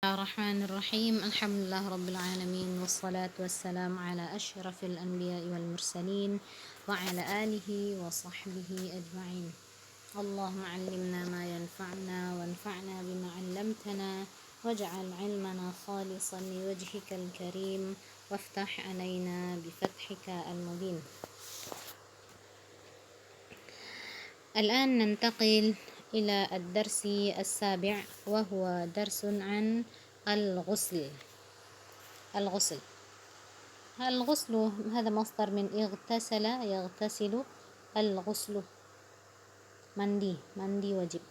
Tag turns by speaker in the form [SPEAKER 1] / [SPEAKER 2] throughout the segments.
[SPEAKER 1] الرحمن الرحيم. الحمد لله رب العالمين، والصلاة والسلام على أشرف الأنبياء والمرسلين وعلى آله وصحبه أجمعين. اللهم علمنا ما ينفعنا وانفعنا بما علمتنا، واجعل علمنا خالصا لوجهك الكريم، وافتح علينا بفتحك المبين. الآن ننتقل إلى الدرس السابع، وهو درس عن الغسل. الغسل هذا مصدر من اغتسل يغتسل. الغسل mandi wajib.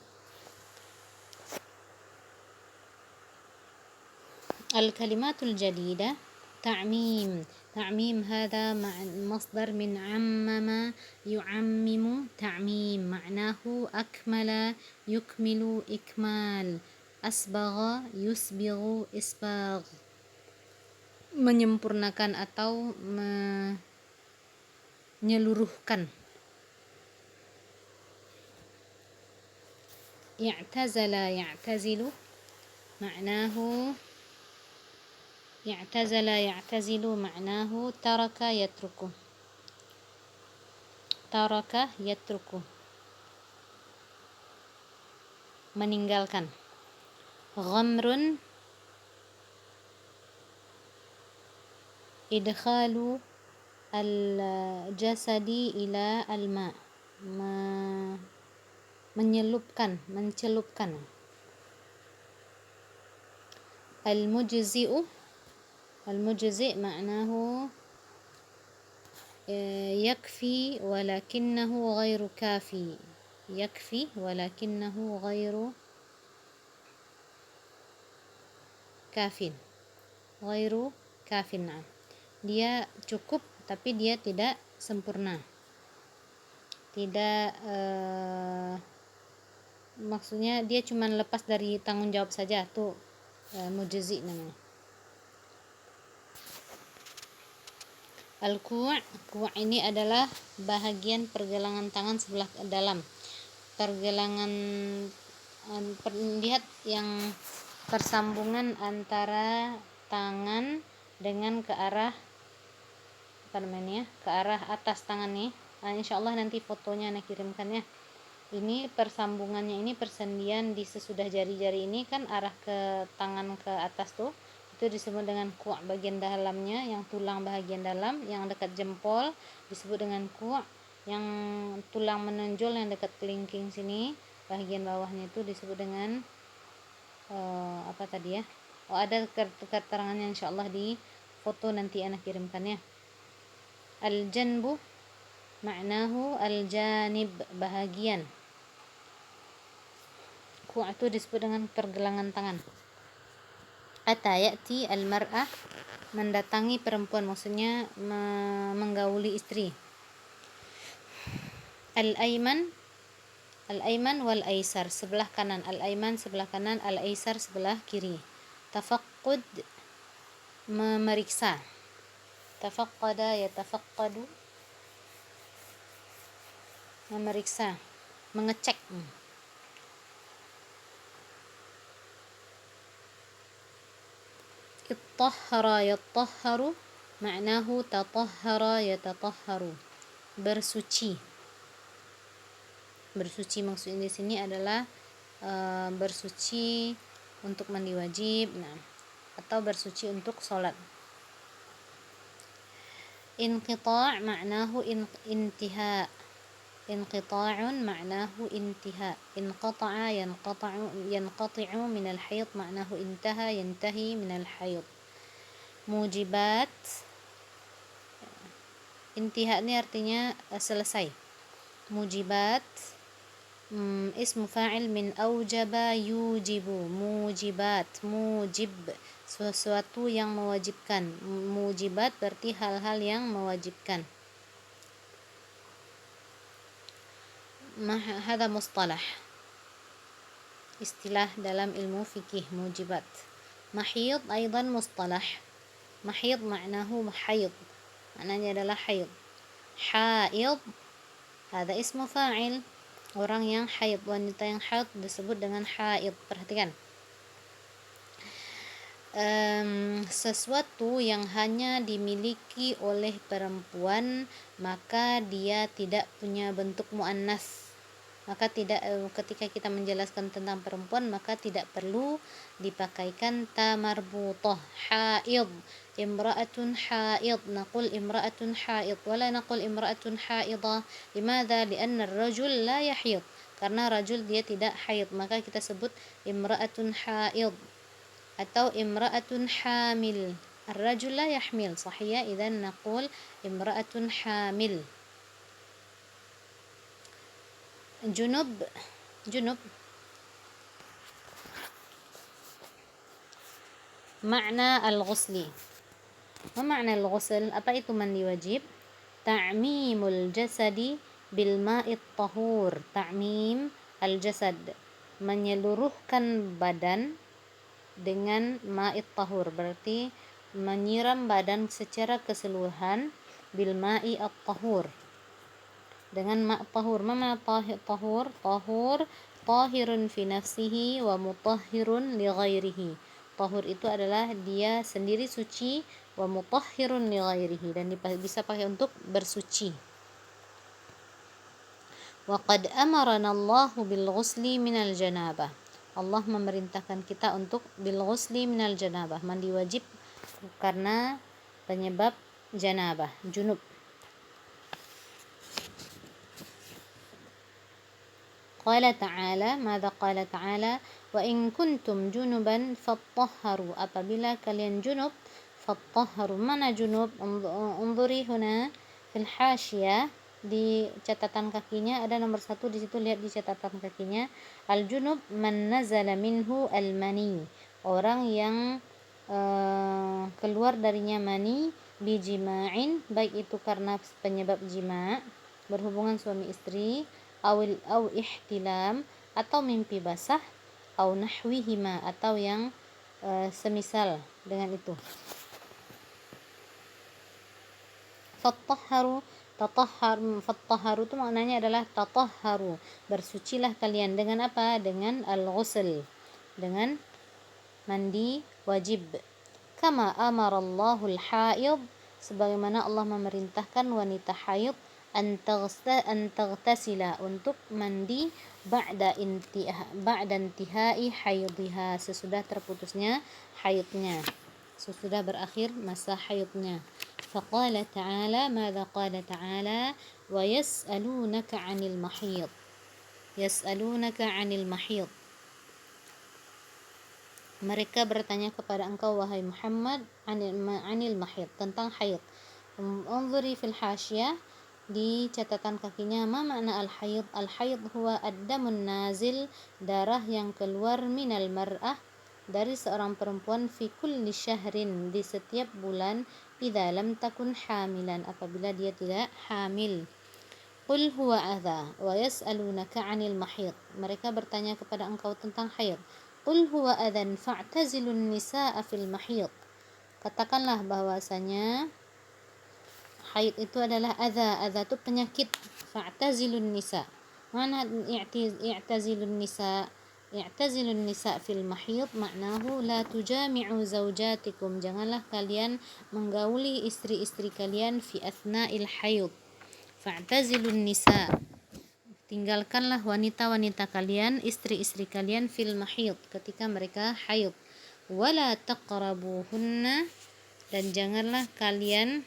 [SPEAKER 1] الكلمات الجديدة: تعميم هذا مصدر من عمم يعمم. تعميم معناه أكمل يكمل إكمال. أسبغ يسبغ إسباغ، menyempurnakan atau menyeluruhkan. اعتزل يعتزل معناه ترك يترك meninggalkan. غمر إدخال الجسد إلى الماء، mencelupkan. المجزئ معناه يكفي ولكنه غير كافي. غير كاف. نعم، dia cukup tapi dia tidak sempurna. Maksudnya dia cuma lepas dari tanggung jawab saja, tuh mujzi namanya. Al-ku' ini adalah bahagian pergelangan tangan sebelah dalam. Lihat yang persambungan antara tangan dengan ke arah ke arah atas tangan nih. Insyaallah nanti fotonya Ana kirimkan ya. Ini persambungannya, ini persendian di sesudah jari-jari ini kan arah ke tangan ke atas tuh, itu disebut dengan ku'. Bagian dalamnya, yang tulang bahagian dalam yang dekat jempol disebut dengan ku'. Yang tulang menonjol yang dekat kelingking sini bahagian bawahnya itu disebut dengan apa tadi ya? Ada keterangannya insyaallah di foto nanti Ana kirimkan ya. Al-janbu ma'nahu al-janib, bahagian. Ku' itu disebut dengan pergelangan tangan. Ata ya'ti al-mar'ah, mendatangi perempuan, maksudnya menggauli istri. Al-ayman wal aisar, sebelah kanan. Al-ayman sebelah kanan, al-aisar sebelah kiri. Tafaqqud, memeriksa. Tafaqqada yatafaqqadu, memeriksa, mengecek. Ittahhara yattahharu ma'nahu tatahhara yatatahharu, bersuci maksudnya di sini adalah bersuci untuk mandi wajib, atau bersuci untuk sholat. Inqita' ma'nahu intiha. Inqita'un ma'nahu intiha. Inqata'a yanqati'u min al-hayd ma'nahu intaha yantahi min al-hayd. Mujibat, intiha ini artinya selesai. Mujibat ismu fa'il min aujaba yujibu. Mujibat, mujib, sesuatu yang mewajibkan. Mujibat berarti hal-hal yang mewajibkan. Hada mustalah, istilah dalam ilmu fikih, mujibat. Mahid aidan mustalah. Mahid ma'nahu haid, maknanya adalah haid. Haid hada ismu fa'il, orang yang haid, wanita yang haid disebut dengan haid. Perhatikan. sesuatu yang hanya dimiliki oleh perempuan, maka dia tidak punya bentuk muannas. Maka tidak ketika kita menjelaskan tentang perempuan, maka tidak perlu dipakaikan ta marbutah. Haid, imra'atun haid, naqul imra'atun haid wala naqul imra'atun haidah. Limadha? Lianna ar-rajul la yahid, karena rajul dia tidak haid, maka kita sebut imra'atun haid atau imra'atun hamil. الرجل لا يحمل صحيح، إذا نقول امرأة حامل. junub junub makna al-ghusli. Ma makna al-ghusl? Apa itu mandi wajib? Ta'mimul jasadi bil ma'it tahur. Ta'mim al-jasad, menyeluruhkan badan dengan ma'it tahur, berarti menyiram badan secara keseluruhan bil ma'i at-tahur, dengan ma' tahur. Ma tahur? Tahur tahirun fi nafsihi wa mutahhirun li ghairihi. Tahur itu adalah dia sendiri suci, wa mutahhirun li ghairihi, dan bisa pakai untuk bersuci. Wa qad amarana Allahu bil ghusli minal janabah. Allah memerintahkan kita untuk bil ghusli minal janabah, mandi wajib karena penyebab janabah, junub. Qala ta'ala, madza qala ta'ala? Wa in kuntum junuban fattahharu. Apabila kalian junub, fattahharu. Mana junub? Unzuri huna fil hasyiyah, di catatan kakinya ada nomor 1 di situ, lihat di catatan kakinya. Al junub man nazala minhu al mani, orang yang keluar darinya mani, bijima'in, baik itu karena penyebab jima', berhubungan suami istri, au ihtilam, atau mimpi basah, au nahwihima, atau yang semisal dengan itu. Fattahharu, fattahharu itu maknanya adalah tatahharu, bersucilah kalian dengan apa? Dengan al-ghusl, dengan mandi wajib. Kama amarallahu al-haid, sebagaimana Allah memerintahkan wanita haid an taghtasila, untuk mandi ba'da intihai haidha, sesudah terputusnya haidnya, sesudah berakhir masa haidnya. Faqala ta'ala, madza qala ta'ala? Wa yas'alunaka 'anil mahid. Yas'alunaka 'anil mahid, mereka bertanya kepada engkau wahai Muhammad, anil mahid, tentang haid. Unzuri fil hasyiyah, di catatan kakinya, ma makna al-haid? Al-haid huwa ad-damun nazil, darah yang keluar minal mar'ah, dari seorang perempuan, fi kulli syahrin, di setiap bulan, idza lam takun hamilan, apabila dia tidak hamil. Qul huwa adha wa yas'alunaka 'anil mahid, mereka bertanya kepada engkau tentang haid. Qul huwa adhan fa'tazilun nisaa fil mahid, katakanlah bahwasanya haid itu adalah adha. Adha itu penyakit. Fa'tazilun nisa, mana i'tazilun nisa? I'tazilun nisa fil mahid maknahu la tujami'u zawjatikum, janganlah kalian menggauli istri-istri kalian fi athna'il haid. Fa'tazilun nisa, tinggalkanlah wanita-wanita kalian, istri-istri kalian, fil mahid, ketika mereka haid. Wala taqrabuhunna, dan janganlah kalian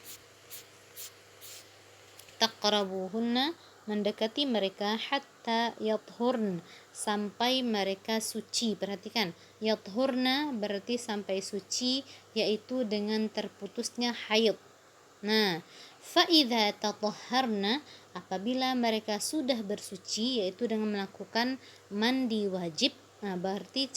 [SPEAKER 1] taqrabuhunna, mendekati mereka, hatta yathurn, sampai mereka suci. Perhatikan, yathurna berarti sampai suci, yaitu dengan terputusnya haid. Nah, fa'idha tatahharna, apabila mereka sudah bersuci, yaitu dengan melakukan mandi wajib. Nah, berarti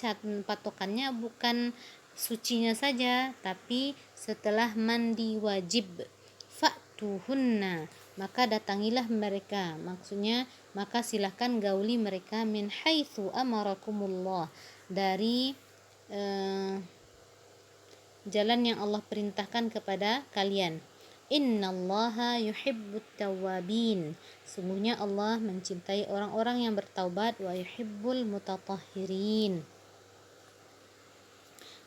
[SPEAKER 1] patokannya bukan sucinya saja, tapi setelah mandi wajib. Fa'tuhunna, maka datangilah mereka, maksudnya maka silahkan gauli mereka, min haitsu amarakumullah, dari jalan yang Allah perintahkan kepada kalian. Innallaha yuhibbut tawwabin, sungguhnya Allah mencintai orang-orang yang bertaubat, wa yuhibbul mutatahhirin,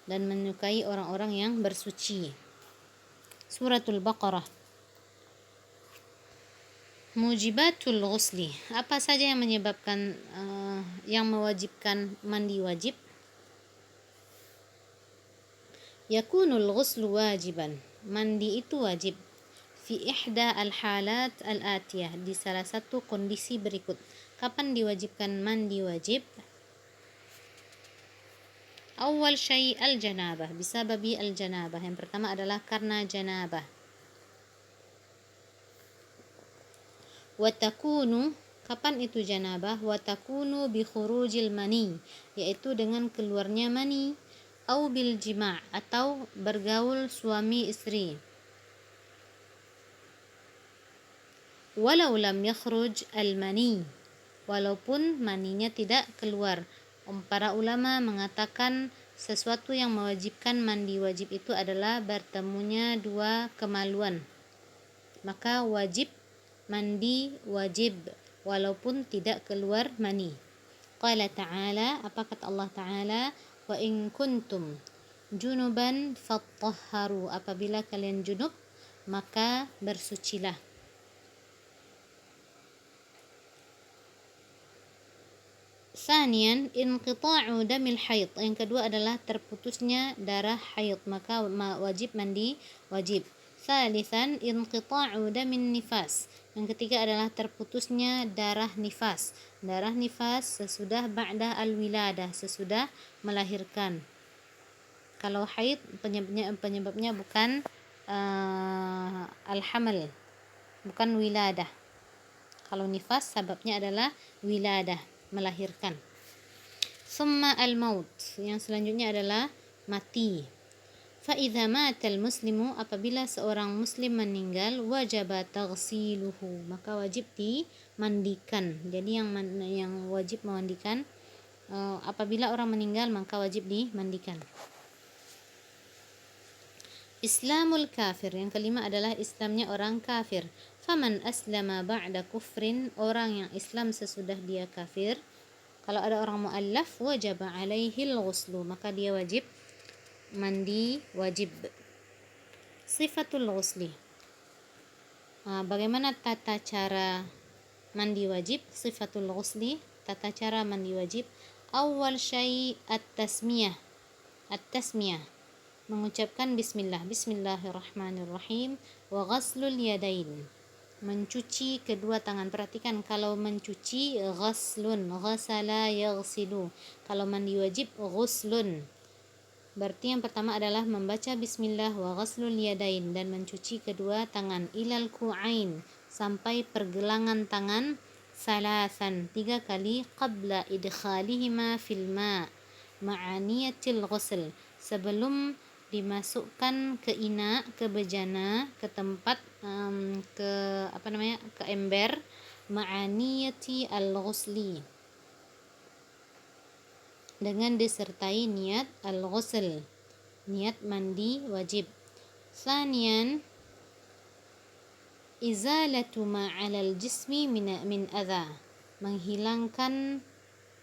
[SPEAKER 1] dan menyukai orang-orang yang bersuci. Suratul Baqarah. Mujibatul ghusli. Apa saja yang menyebabkan yang mewajibkan mandi wajib? Yakunul ghuslu wajiban. Mandi itu wajib. Fi ihda al-halat al-atiyah. Di salah satu kondisi berikut. Kapan diwajibkan mandi wajib? Awal syai' al-janabah. Bisababi al-janabah. Yang pertama adalah karena janabah. Watakunu, kapan itu janabah? Watakunu bi khurujil mani, yaitu dengan keluarnya mani, au bil jima', atau bergaul suami istri. Walau lam yakhruj al mani, walaupun maninya tidak keluar. Para ulama mengatakan sesuatu yang mewajibkan mandi wajib itu adalah bertemunya dua kemaluan. Maka wajib mandi wajib walaupun tidak keluar mani. Qala ta'ala, apa kata Allah Ta'ala? Wa in kuntum junuban fattahharu. Apabila kalian junub, maka bersucilah. Sanian, inqita'u damil haid. Yang kedua adalah terputusnya darah haid, maka wajib mandi wajib. Salisan, inqita'u damin nifas. Yang ketiga adalah terputusnya darah nifas. Darah nifas sesudah ba'da al-wiladah, sesudah melahirkan. Kalau haid penyebabnya bukan al-hamal, bukan wiladah. Kalau nifas sebabnya adalah wiladah, melahirkan. Summa al-maut, yang selanjutnya adalah mati. Fa'idha matal muslimu, apabila seorang muslim meninggal, wajaba taghsiluhu, maka wajib dimandikan. Jadi yang wajib memandikan, apabila orang meninggal maka wajib dimandikan. Islamul kafir, yang kelima adalah Islamnya orang kafir. Faman aslama ba'da kufrin, orang yang Islam sesudah dia kafir. Kalau ada orang mu'allaf, wajaba alaihil ghuslu, maka dia wajib mandi wajib. Sifatul ghusli. Bagaimana tata cara mandi wajib? Sifatul ghusli, tata cara mandi wajib. Awal syai' at-tasmiyah. At-tasmiyah, mengucapkan bismillah. Bismillahirrahmanirrahim. Wa ghaslul yadain, mencuci kedua tangan. Perhatikan, kalau mencuci ghaslun, ghasala yaghsilu. Kalau mandi wajib ghuslun. Berarti yang pertama adalah membaca bismillah wa ghaslul yadain, dan mencuci kedua tangan ilal ku'ain, sampai pergelangan tangan, salasan, 3 kali, qabla idkhalihima fil ma' ma'aniyatil ghusl, sebelum dimasukkan ke ina, ke bejana, ke tempat ke ember, ma'aniyati al-ghusli, dengan disertai niat al-ghusl, niat mandi wajib. Sanian, izalatu ma 'alal jismi min adha, menghilangkan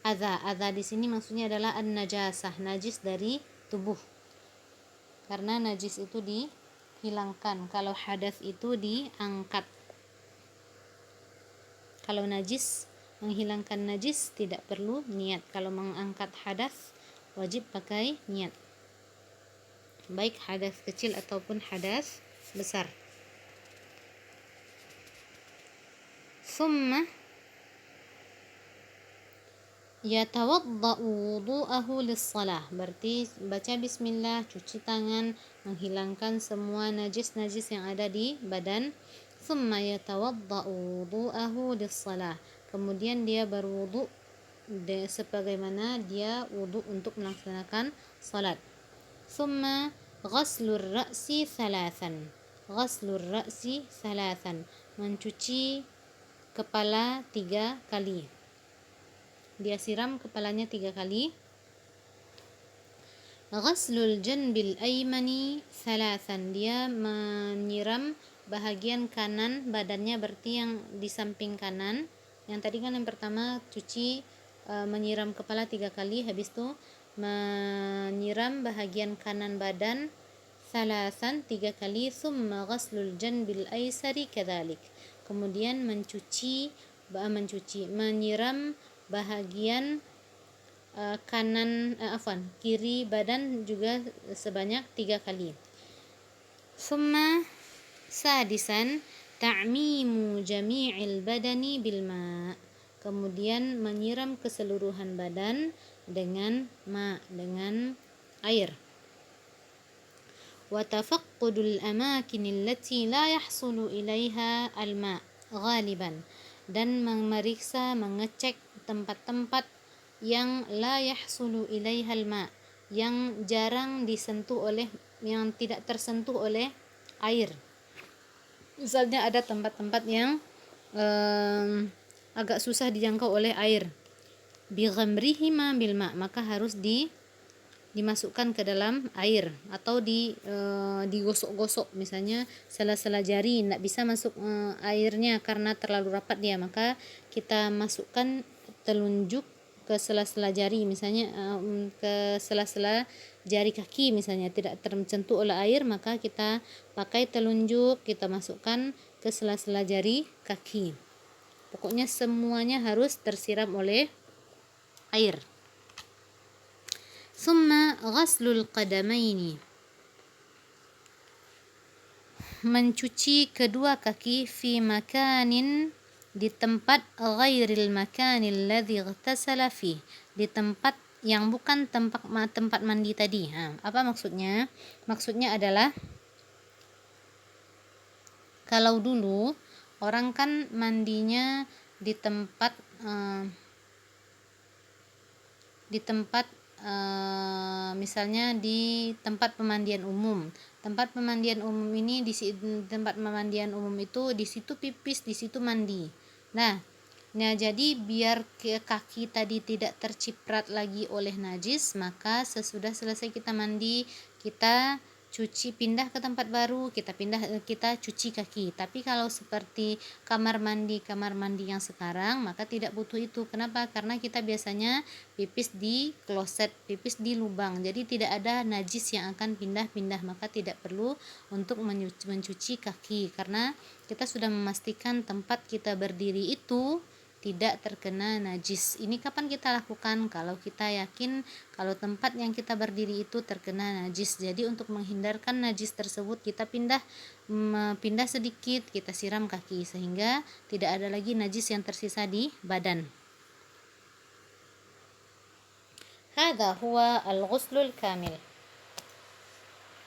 [SPEAKER 1] adha. Adha di sini maksudnya adalah an-najasah, najis dari tubuh. Karena najis itu dihilangkan, kalau hadas itu diangkat. Kalau najis, menghilangkan najis tidak perlu niat. Kalau mengangkat hadas wajib pakai niat, baik hadas kecil ataupun hadas besar. Summa yatawadda'u wudu'ahu lis-shalah, berarti baca bismillah, cuci tangan, menghilangkan semua najis-najis yang ada di badan. Summa yatawadda'u wudu'ahu lis-shalah, kemudian dia berwudu sebagaimana dia wudu untuk melaksanakan salat. Summa ghaslur ra'si thalathan, ghaslur ra'si thalathan, mencuci kepala 3 kali. Dia siram kepalanya 3 kali. Ghaslul janbil aymani thalathan, dia menyiram bahagian kanan badannya, berarti yang di samping kanan. Yang tadi kan yang pertama cuci menyiram kepala 3 kali, habis itu menyiram bahagian kanan badan salasan 3 kali, summa ghaslul janbil aisari kadzalik, kemudian menyiram bahagian kiri badan juga sebanyak 3 kali. Summa sadisan ta'mimu jami'il badani bil ma', kemudian menyiram keseluruhan badan dengan air. Wa tafaqqudul amakin allati la yahsulu ilaiha al-ma' ghaliban, dan mengecek tempat-tempat yang la yahsulu ilaiha al-ma', yang tidak tersentuh oleh air. Misalnya ada tempat-tempat yang agak susah dijangkau oleh air, bi ghamrihima bil ma', maka harus dimasukkan ke dalam air, atau digosok-gosok. Misalnya sela-sela jari tidak bisa masuk airnya karena terlalu rapat dia, maka kita masukkan telunjuk ke sela-sela jari, misalnya ke sela-sela jari kaki misalnya tidak tersentuh oleh air, maka kita pakai telunjuk, kita masukkan ke sela-sela jari kaki. Pokoknya semuanya harus tersiram oleh air. Summa ghaslul qadamaini, mencuci kedua kaki, fi makanin, di tempat, ghairil makanil ladzi ightasala fi, di tempat yang bukan tempat mandi tadi. Apa maksudnya? Maksudnya adalah kalau dulu orang kan mandinya di tempat misalnya di tempat pemandian umum. Tempat pemandian umum ini, di tempat pemandian umum itu, di situ pipis, di situ mandi. Nah, jadi biar kaki tadi tidak terciprat lagi oleh najis, maka sesudah selesai kita mandi, kita pindah ke tempat baru, kita cuci kaki. Tapi kalau seperti kamar mandi yang sekarang, maka tidak butuh itu. Kenapa? Karena kita biasanya pipis di kloset, pipis di lubang, jadi tidak ada najis yang akan pindah-pindah, maka tidak perlu untuk mencuci kaki, karena kita sudah memastikan tempat kita berdiri itu tidak terkena najis. Ini kapan kita lakukan? Kalau kita yakin kalau tempat yang kita berdiri itu terkena najis. Jadi untuk menghindarkan najis tersebut, kita pindah sedikit, kita siram kaki sehingga tidak ada lagi najis yang tersisa di badan. Hadza huwa al-ghuslul kamil.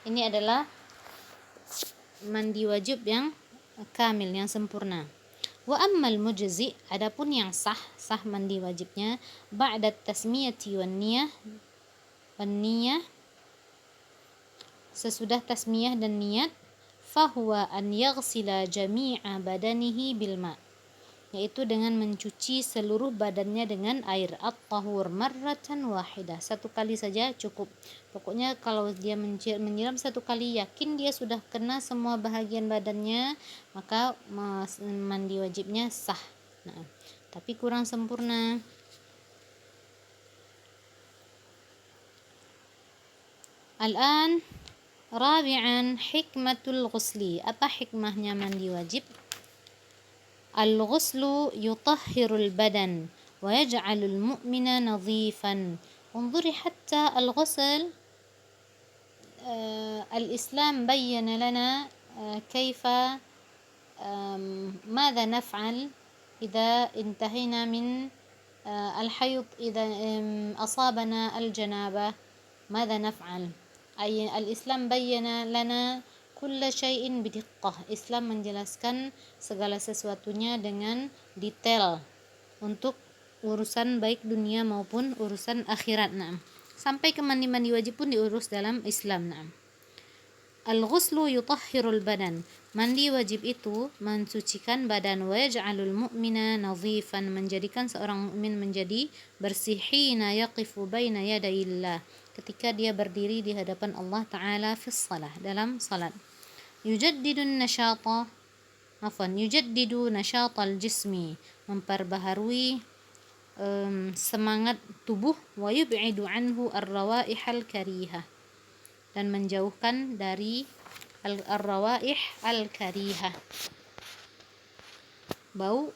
[SPEAKER 1] Ini adalah mandi wajib yang kamil, yang sempurna. Wa ammal mujzi, adapun yang sah mandi wajibnya, ba'da tasmiyati wan niyah, sesudah tasmiyah dan niat, fahuwa an yaghsila jami'a badanihi bil ma', yaitu dengan mencuci seluruh badannya dengan air, at-tahur marratan wahidah, satu kali saja cukup. Pokoknya kalau dia menyiram satu kali, yakin dia sudah kena semua bahagian badannya, maka mandi wajibnya sah. Tapi kurang sempurna. Al-an rabi'an hikmatul ghusli. Apa hikmahnya mandi wajib? Al-ghuslu yutahhirul badan wa yaj'alul mu'mina nadhifan. انظري حتى الغسل الإسلام بين لنا كيف ماذا نفعل إذا انتهينا من الحيض، إذا أصابنا الجنابة ماذا نفعل. أي الإسلام بين لنا كل شيء بدقة. Islam menjelaskan segala sesuatunya dengan detail untuk urusan baik dunia maupun urusan akhirat. Sampai ke mandi wajib pun diurus dalam Islam. Al-ghuslu yutahhirul badan. Mandi wajib itu mensucikan badan, wa yaj'alul mu'mina nadhifan, menjadikan seorang mukmin menjadi bersih, hina yaqifu baina yadayillah, ketika dia berdiri di hadapan Allah Ta'ala fi shalah, dalam salat. Yujaddidu nashatal jismi, memperbaharui semangat tubuh, wa yub'idu anhu ar-rawaihal karihah, dan menjauhkan dari ar-rawaih al-karihah, bau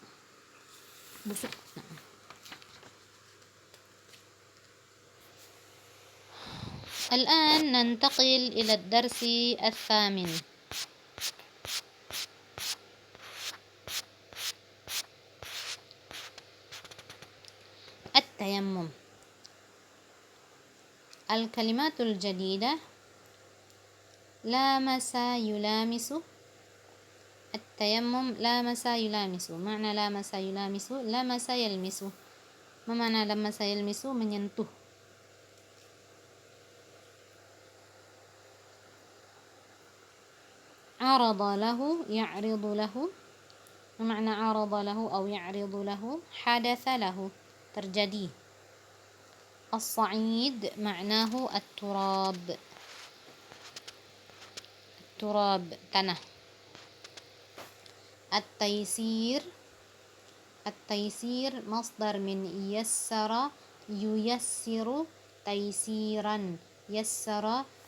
[SPEAKER 1] busuk. الآن ننتقل إلى الدرس الثامن. التيمم. الكلمات الجديدة: لامس يلامس. التيمم لامس يلامس. معنى لامس يلامس: لمس يلمس. ما معنى لمس يلمس؟ menyentuh. عرض له يعرض له. ما معنى عرض له أو يعرض له؟ حدث له، terjadi. الصعيد معناه التراب. التراب tanah. التيسير. التيسير مصدر من يسر ييسر تيسيرا. يسر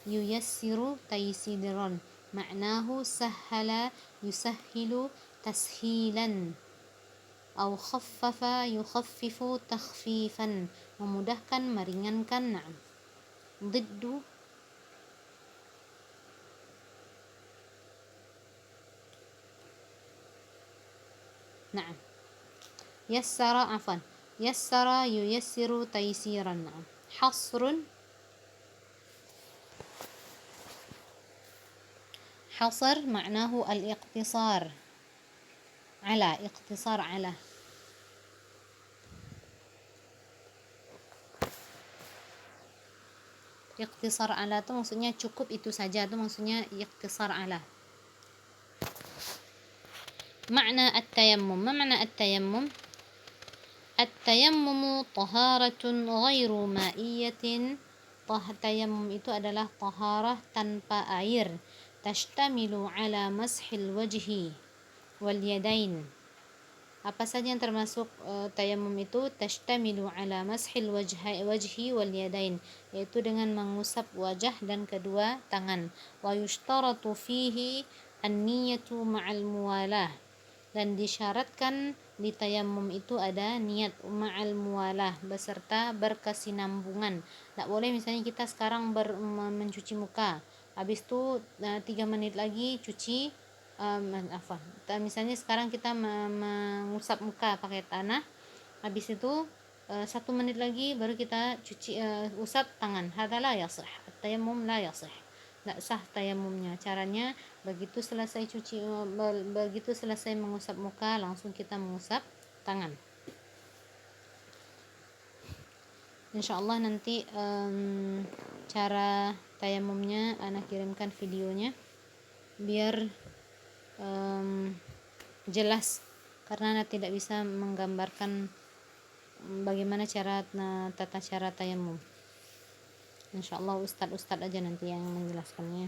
[SPEAKER 1] ييسر تيسيرا، معناه سهل يسهل تسهيلا، أو خفف يخفف تخفيفا، memudahkan meringankan. Na'am. ضد نعم يسر عفوا يسر ييسر تيسيرا. نعم. حصر. حصر معناه الاقتصار على، اقتصار على. Iqtisar ala itu maksudnya cukup itu saja, itu maksudnya iqtisar ala. Makna at-tayammum. Ma makna at-tayammum? At-tayammumu taharatun ghairu ma'iyyatin. Tayammum itu adalah taharah tanpa air. Tashtamilu ala mashil wajhi wal yadain. Apa saja yang termasuk tayammum itu? Tashtamilu ala mashil wajhi wal yadain, yaitu dengan mengusap wajah dan kedua tangan. Wa yushtaratu fihi an-niyatu ma'al muwalah, dan disyaratkan di tayammum itu ada niat ma'al muwalah, beserta berkesinambungan. Tak boleh misalnya kita sekarang mencuci muka, habis itu 3 menit lagi cuci. Misalnya sekarang kita mengusap muka pakai tanah, habis itu 1 menit lagi baru kita cuci usap tangan. Hadza la yasih. Tayammum la yasih. Tidak sah tayamumnya. Caranya begitu selesai begitu selesai mengusap muka, langsung kita mengusap tangan. Insyaallah nanti cara tayamumnya ana kirimkan videonya biar jelas, karena Ana tidak bisa menggambarkan bagaimana tata cara tayamum. Insyaallah ustadz aja nanti yang menjelaskannya.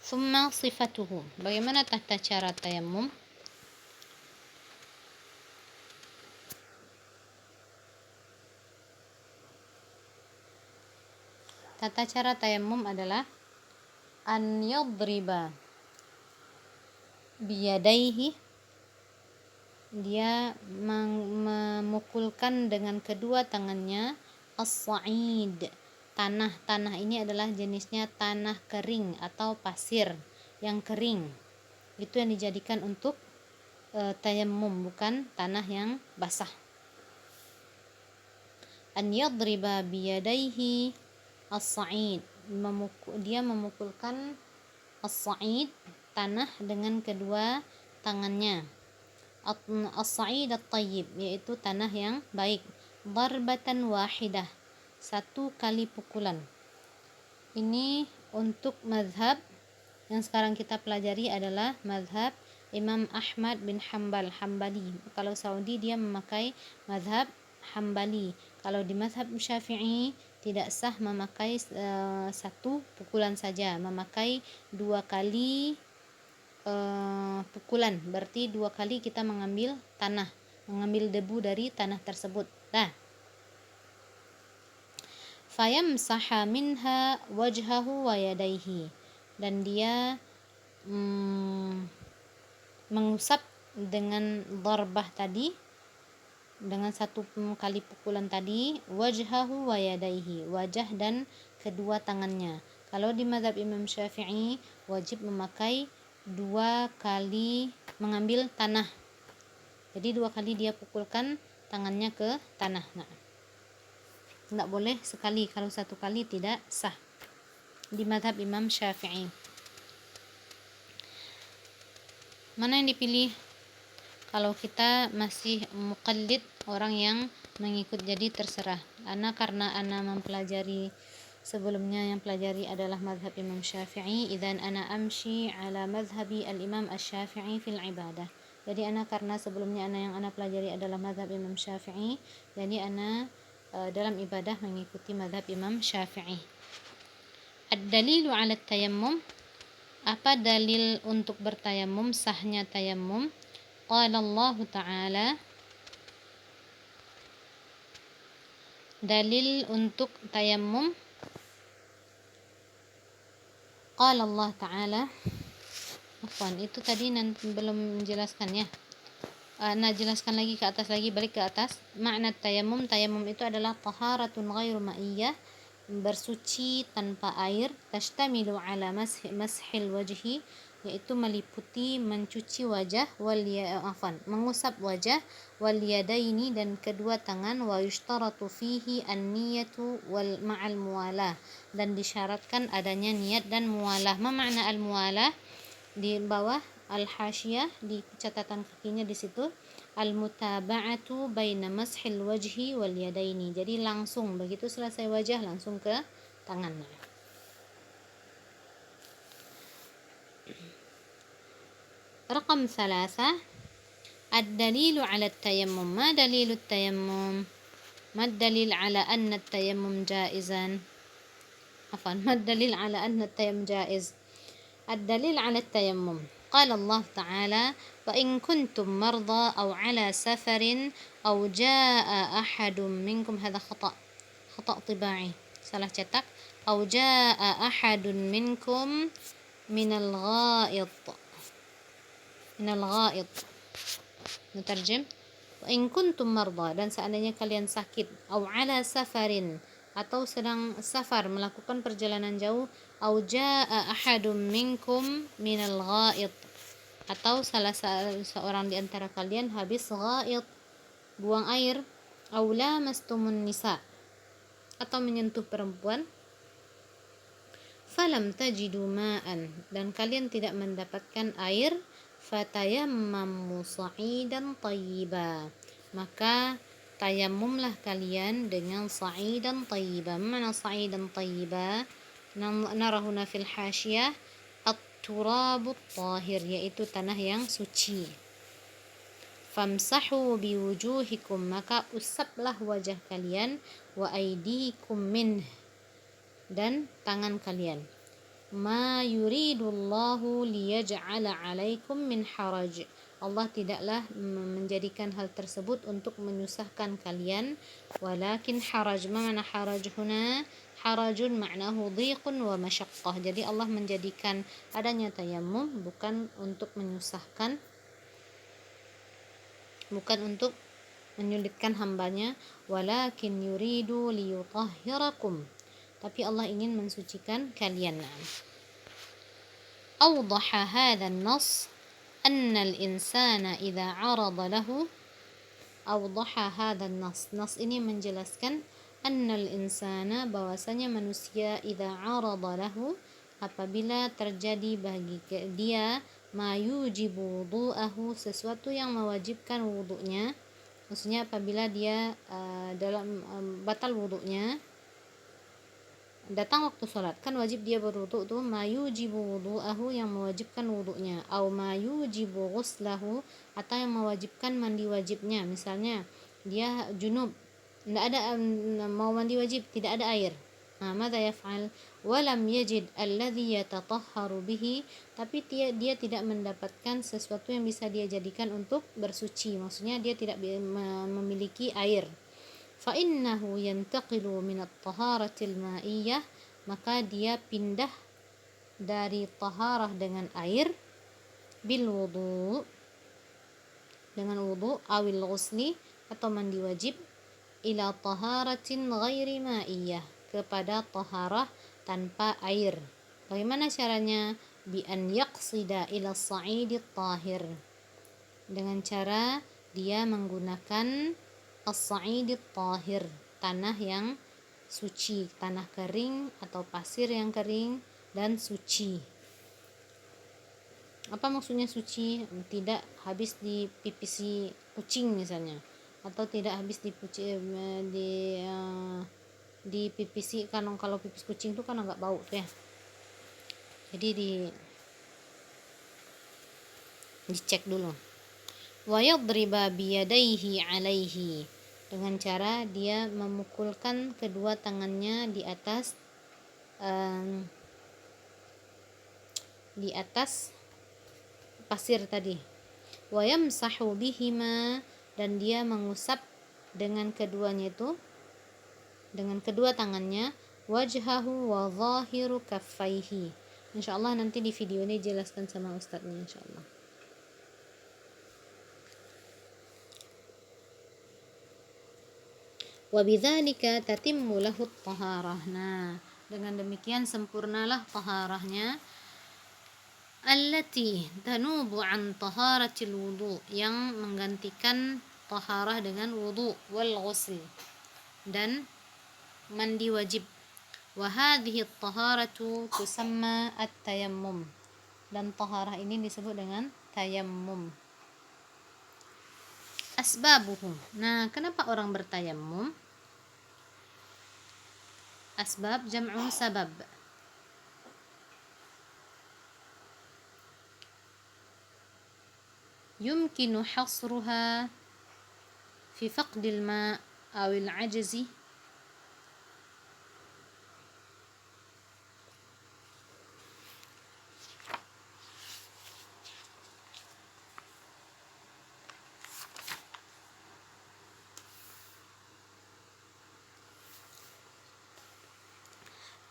[SPEAKER 1] Summa sifatuhu. Bagaimana tata cara tayamum? Tata cara tayamum adalah an yadriba biyadaihi, dia memukulkan dengan kedua tangannya as-sa'id, tanah. Tanah ini adalah jenisnya tanah kering atau pasir yang kering. Itu yang dijadikan untuk tayamum, bukan tanah yang basah. An yadriba biyadaihi as-sa'id, dia memukulkan as-sa'id, tanah, dengan kedua tangannya. As-sa'id at-tayyib, yaitu tanah yang baik. Darbatan wahidah, 1 kali pukulan. Ini untuk mazhab yang sekarang kita pelajari adalah mazhab Imam Ahmad bin Hanbal, Hambali. Kalau Saudi dia memakai mazhab Hambali. Kalau di mazhab Syafi'i tidak sah memakai satu pukulan saja, memakai 2 kali pukulan, berarti 2 kali kita mengambil debu dari tanah tersebut. Fayamsaha minha wajhahu wa yadayhi, dan dia mengusap dengan darbah tadi, dengan 1 kali pukulan tadi, wajhahu wa yadayhi, wajah dan kedua tangannya. Kalau di mazhab Imam Syafi'i wajib memakai 2 kali mengambil tanah, jadi 2 kali dia pukulkan tangannya ke tanah. Tidak boleh sekali, kalau 1 kali tidak sah di mazhab Imam Syafi'i. Mana yang dipilih? Kalau kita masih muqallid, orang yang mengikut, jadi terserah. Karena ana mempelajari sebelumnya, yang pelajari adalah mazhab Imam Syafi'i, idzan ana amshi ala mazhabi al-Imam Asy-Syafi'i fil ibadah. Jadi karena sebelumnya yang ana pelajari adalah mazhab Imam Syafi'i, jadi dalam ibadah mengikuti mazhab Imam Syafi'i. Ad-dalilu 'ala tayammum, apa dalil untuk bertayamum, sahnya tayamum? Qala Allah Ta'ala, dalil untuk tayamum. Qala Allah Ta'ala, itu tadi belum menjelaskan ya. Jelaskan lagi ke atas lagi, balik ke atas. Makna tayamum, tayamum itu adalah taharatun ghairu ma'iyyah, bersuci tanpa air, tashtamilu ala mashil wajhi, yaitu meliputi mencuci wajah, mengusap wajah, wal yadaini, dan kedua tangan, wa yushtaratu fihi an-niyatu wal ma'al muwalah, dan disyaratkan adanya niat dan muwalah. Ma makna al-muwalah? Di bawah al-hasyiyah, di catatan kakinya di situ, al-mutaba'atu baina mashil wajhi wal yadaini, jadi langsung begitu selesai wajah langsung ke tangannya. Raqam 3, ad-dalilu 'ala at-tayammum. Ma dalilu at-tayammum? Ma ad-dalil 'ala anna at-tayammum jaizan? Ma ad-dalil 'ala anna at-tayammum jaiz? Ad-dalil 'ala at-tayammum, qala Allah Ta'ala, wa in kuntum marda aw 'ala safarin aw jaa'a ahadun minkum, hadha khata' tibai, salah cetak, aw jaa'a ahadun minkum minal ghaid, mutarjim, wa in kuntum marda, dan seandainya kalian sakit, aw 'ala safarin, atau sedang safar, melakukan perjalanan jauh, au jaa'a ahadum minkum minal ghaid, atau salah seorang di antara kalian habis ghaid, buang air, au lamastumun nisa, atau menyentuh perempuan, falam tajidu ma'an, dan kalian tidak mendapatkan air, fatayammamu sa'idan thayyiba, maka tayamumlah kalian dengan sa'idan thayyiba. Mana sa'idan thayyiba? Narahuna fil hasyiyah, at-turabut tahir, yaitu tanah yang suci. Famsahu biwujuhikum, maka usaplah wajah kalian, wa aydikum minh, dan tangan kalian. Ma yuridullahu liyaj'ala 'alaikum min haraj, Allah tidaklah menjadikan hal tersebut untuk menyusahkan kalian, walakin haraj. Mana haraj huna? Harajun ma'nahu dhiqun wa masyaqqah, jadi Allah menjadikan adanya tayammum bukan untuk menyusahkan, bukan untuk menyulitkan hambanya, walakin yuridu liyutahhirakum, tapi Allah ingin mensucikan kalian. Awdaha hadha an-nass anna al-insana idza 'arada lahu, awdaha hadha an-nass, nas ini menjelaskan, anna al-insana, bahwasanya manusia, idza 'arada lahu, apabila terjadi bagi dia, ma yujibu wudu'ahu, sesuatu yang mewajibkan wudu'nya, maksudnya apabila dia dalam batal wudu'nya, datang waktu sholat, kan wajib dia berwudu tuh, ma yujibu wudu'ahu, yang mewajibkan wudu'nya, au ma yujibu ghuslahu, atau yang mewajibkan mandi wajibnya, misalnya dia junub, tidak ada mau mandi wajib tidak ada air. Nah, mada yaf'al? Walam yajid alladhi yatatahharu bihi, tapi dia tidak mendapatkan sesuatu yang bisa dia jadikan untuk bersuci. Maksudnya dia tidak memiliki air. Fa innahu yantaqilu min at-taharatil ma'iyyah, maka dia pindah dari taharah dengan air bil wudu, dengan wudu, awil ghusli atau mandi wajib, ila taharatin ghairi ma'iyyah, kepada taharah tanpa air. Bagaimana caranya? Bi an yaqsida ila as-sa'idit tahir, dengan cara dia menggunakan as-sa'idit tahir, tanah yang suci, tanah kering atau pasir yang kering dan suci. Apa maksudnya suci? Tidak habis dipipisi kucing misalnya, atau tidak habis dipipisi, kan kalau pipis kucing itu kan agak bau tuh ya, jadi dicek dulu. Wa yadriba biyadaihi alaihi, dengan cara dia memukulkan kedua tangannya di atas pasir tadi. Wa yamsahu bihima, dan dia mengusap dengan keduanya itu, dengan kedua tangannya, wajhahu wa zahiru kaffaihi. Insyaallah nanti di video ini jelaskan sama ustadznya insyaallah. Wa bidzalika tatimmu lahu at-taharah. Nah, dengan demikian sempurnalah taharahnya, allati tanubu an taharatil wudu, yang menggantikan taharah dengan wudu, wal ghusl, dan mandi wajib. Wa hadhihi at-taharatu tusamma at-tayammum, dan taharah ini disebut dengan tayammum. Asbabuhu. Nah, kenapa orang bertayammum? Asbab jam'u sabab. Yumkinu hasruha fi faqdil ma' awil ajzi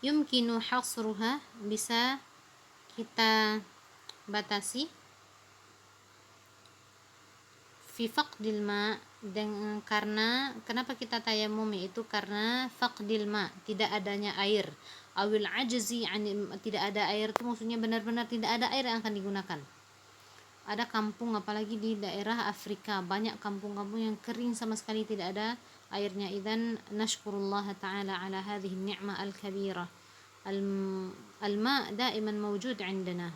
[SPEAKER 1] yumkinu hasruha, bisa kita batasi, fi faqdil ma, dengan karena kenapa kita tayamum, itu karena faqdil ma, tidak adanya air, awil ajzi, tidak ada air itu maksudnya benar-benar tidak ada air yang akan digunakan. Ada kampung, apalagi di daerah Afrika, banyak kampung-kampung yang kering sama sekali tidak ada airnya. Idzan nashkurullah ta'ala ala hadhihi an-ni'mah al-kabirah. Al-ma' daiman mawjud 'indana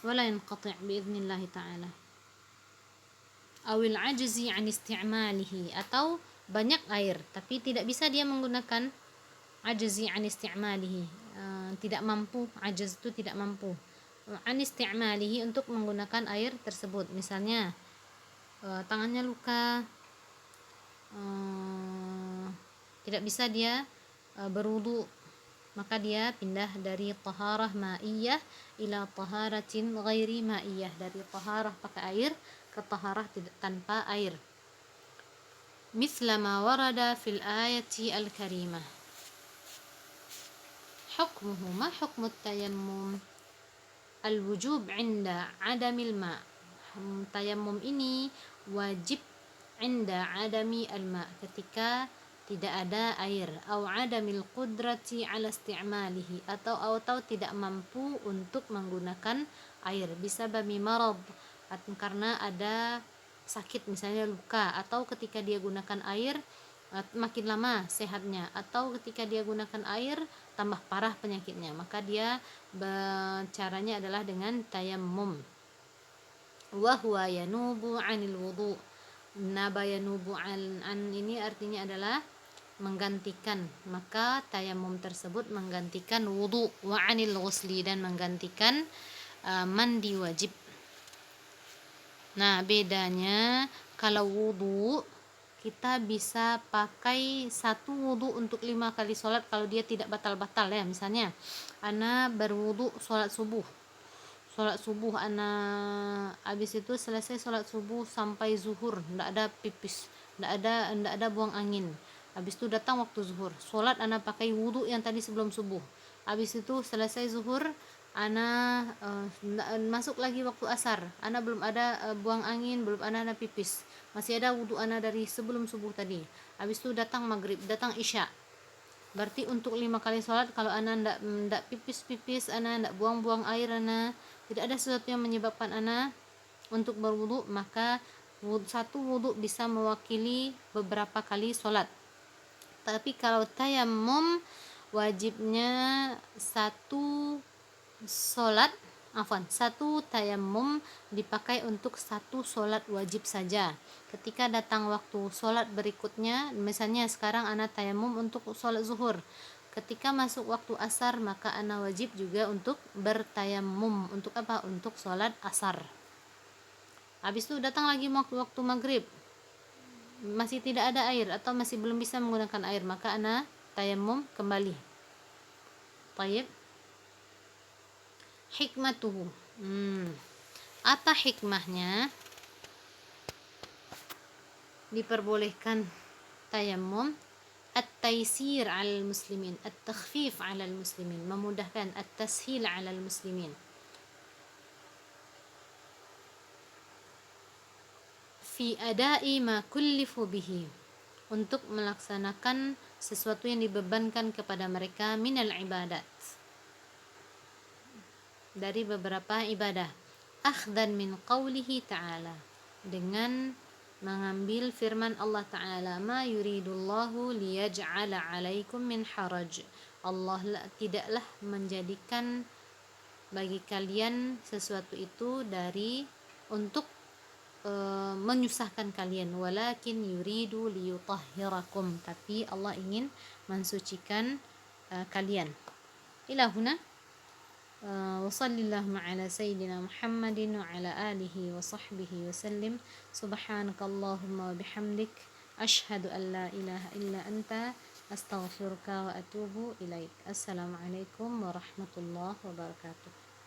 [SPEAKER 1] wala yanqati' biidznillah ta'ala. Awil ajzi 'an isti'malihi, atau banyak air tapi tidak bisa dia menggunakan, ajzi 'an isti'malihi, tidak mampu, ajaz itu tidak mampu, an isti'malihi, untuk menggunakan air tersebut. Misalnya tangannya luka, tidak bisa dia berwudu, maka dia pindah dari taharah ma'iyyah ila taharatin ghairi ma'iyyah, dari taharah pakai air ke taharah tanpa air. Mithla ma warada fil ayati al-karimah. Hukmuhu, ma hukmu tayammum? Al-wujub 'inda 'adamil ma'. Tayammum ini wajib 'inda 'adami al-ma', ketika tidak ada air, atau 'adamil qudrati 'ala isti'malihi, atau tidak mampu untuk menggunakan air, bisababi marad, karena ada sakit misalnya luka, atau ketika dia gunakan air makin lama sehatnya, atau ketika dia gunakan air tambah parah penyakitnya, maka dia caranya adalah dengan tayammum. Wa huwa yanubu 'anil wudu. Naba yanubu an ini artinya adalah menggantikan, maka tayammum tersebut menggantikan wudu, wa 'anil ghusli, dan menggantikan mandi wajib. Nah, bedanya kalau wudu kita bisa pakai satu wudhu untuk 5 kali sholat kalau dia tidak batal-batal ya. Misalnya ana berwudhu sholat subuh ana habis itu selesai sholat subuh sampai zuhur, ndak ada pipis, ndak ada buang angin. Habis itu datang waktu zuhur, sholat ana pakai wudhu yang tadi sebelum subuh. Habis itu selesai zuhur, ana masuk lagi waktu asar, ana belum ada buang angin, belum ada pipis, masih ada wudhu ana dari sebelum subuh tadi. Habis itu datang maghrib, datang isya. Berarti untuk 5 kali sholat kalau ana ndak pipis ana ndak buang-buang air, ana tidak ada sesuatu yang menyebabkan ana untuk berwudu, maka satu wudu bisa mewakili beberapa kali sholat. Tapi kalau tayamum wajibnya satu tayamum dipakai untuk satu sholat wajib saja. Ketika datang waktu sholat berikutnya, misalnya sekarang ana tayamum untuk sholat zuhur, ketika masuk waktu asar maka ana wajib juga untuk bertayamum. Untuk apa? Untuk sholat asar. Habis itu datang lagi waktu maghrib, masih tidak ada air atau masih belum bisa menggunakan air, maka ana tayamum kembali. Tayyib. Hikmatuhu. Apa hikmahnya diperbolehkan tayamum? At-taysir 'alal muslimin, at-takhfif 'alal muslimin, memudahkan, at-tashil 'alal muslimin. Fi ada'i ma kullifu bihi, untuk melaksanakan sesuatu yang dibebankan kepada mereka, minal ibadat, dari beberapa ibadah. Akhdan min qawlihi ta'ala, dengan mengambil firman Allah Ta'ala, ma yuridullahu liyaj'ala 'alaikum min haraj, Allah tidaklah menjadikan bagi kalian sesuatu itu dari untuk menyusahkan kalian, walakin yuridu liyutahhirakum, tapi Allah ingin mensucikan kalian. Ila huna wa sallallahu ala sayyidina Muhammadin wa ala alihi wa sahbihi wa sallim. Subhanakallahumma wa bihamdik, ashhadu an la ilaha illa anta, astaghfiruka wa atubu ilaik. Assalamualaikum warahmatullahi wabarakatuh.